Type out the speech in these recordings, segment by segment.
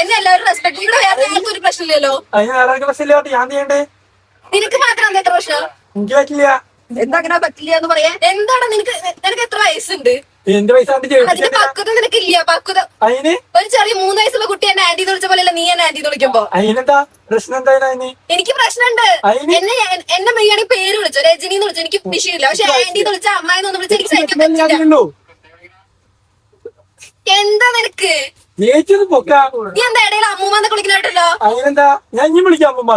എന്നെ എല്ലാവരും റെസ്പെക്ട് ഇവിടെ വേറെ ആർക്കും ഒരു പ്രശ്നമില്ലല്ലോ. അതിന് വേറെ പ്രശ്നമില്ല. ഞാൻ ചെയ്യണ്ടേ? നിനക്ക് മാത്രം എന്താ പ്രശ്നം? എനിക്ക് പറ്റില്ല. എന്താ അങ്ങനെ പറ്റില്ല എന്ന് പറയാ? എന്താണ് നിനക്ക് എത്ര വയസ്സുണ്ട്? എന്റെ പൈസ അതിന്റെ പക്വത നിനക്കില്ല. പക്വത അതിന് ഒരു ചെറിയ 3 വയസ്സുള്ള കുട്ടി എന്നെ ആന്റി വിളിച്ച പോലെയല്ല നീ എന്നെ ആന്റി വിളിക്കുമ്പോ. അതിനെന്താ പ്രശ്നം? എന്തായാലും എനിക്ക് പ്രശ്നമുണ്ട്. എന്നെ മെയ്യാണെങ്കിൽ പേര് വിളിച്ചോ, രജനി എന്ന് വിളിച്ചോ, എനിക്ക് വിഷയമില്ല. പക്ഷെ ആന്റി വിളിച്ച അമ്മായി എന്ന് വിളിച്ച എനിക്ക് സഹിക്കാൻ പറ്റില്ല. എന്താ നിനക്ക്? നീ എന്താ ഇടയിൽ അമ്മൂമ്മന്നൊക്കെ വിളിക്കണോ? അതിനെന്താ ഞാൻ ഇനി വിളിക്കാം അമ്മൂമ്മ.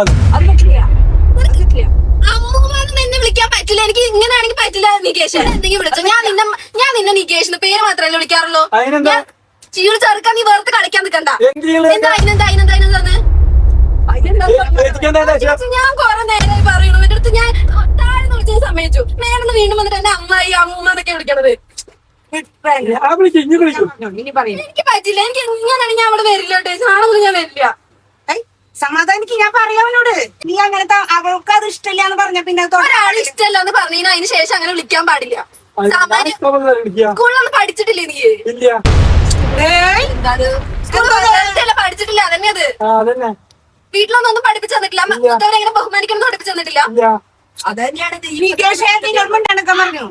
അമ്മൂമ്മന്ന് എന്നെ വിളിക്കാൻ പറ്റില്ല. എനിക്ക് ഇങ്ങനെയാണെങ്കിൽ പറ്റില്ല. നികേഷ് എന്തെങ്കിലും വിളിച്ചോ. ഞാൻ നിന്നെ നികേഷ് പേര് മാത്രമല്ലേ വിളിക്കാറുള്ളൂ. ചീള് ചെറുക്കാൻ നീ വേർത്ത് കളിക്കാൻ നിൽക്കണ്ട. ഞാൻ കുറെ നേരമായി പറയണു എന്റെ അടുത്ത്. ഞാൻ താഴെ വിളിച്ചത് സമ്മതിച്ചു. മേലെന്ന് വീണ്ടും വന്നിട്ട് എന്നെ അമ്മായി അമ്മൂമ്മ എന്നൊക്കെ വിളിക്കണത്. എനിക്ക് പറ്റില്ല. എനിക്ക് ഇങ്ങനെയാണെങ്കിൽ ഞാൻ അവിടെ വരില്ല കേട്ടോ. നാളെ ഞാൻ വരില്ല. സമാധാനിക്ക് ഞാൻ പറയാവനോട്. നീ അങ്ങനത്തെ അവൾക്ക് അത് ഇഷ്ടമില്ല എന്ന് പറഞ്ഞ പിന്നെ ഒരാൾ ഇഷ്ടമല്ല എന്ന് പറഞ്ഞു അതിന് ശേഷം അങ്ങനെ വിളിക്കാൻ പാടില്ല. സ്കൂളിലൊന്നും പഠിച്ചിട്ടില്ലേ നീ? പഠിച്ചിട്ടില്ല. അതന്നെ അത്. വീട്ടിലൊന്നും ഒന്നും പഠിപ്പിച്ചു തന്നിട്ടില്ല. എങ്ങനെ ബഹുമാനിക്കണം പഠിപ്പിച്ചു തന്നിട്ടില്ല. അത് തന്നെയാണ് പറഞ്ഞു.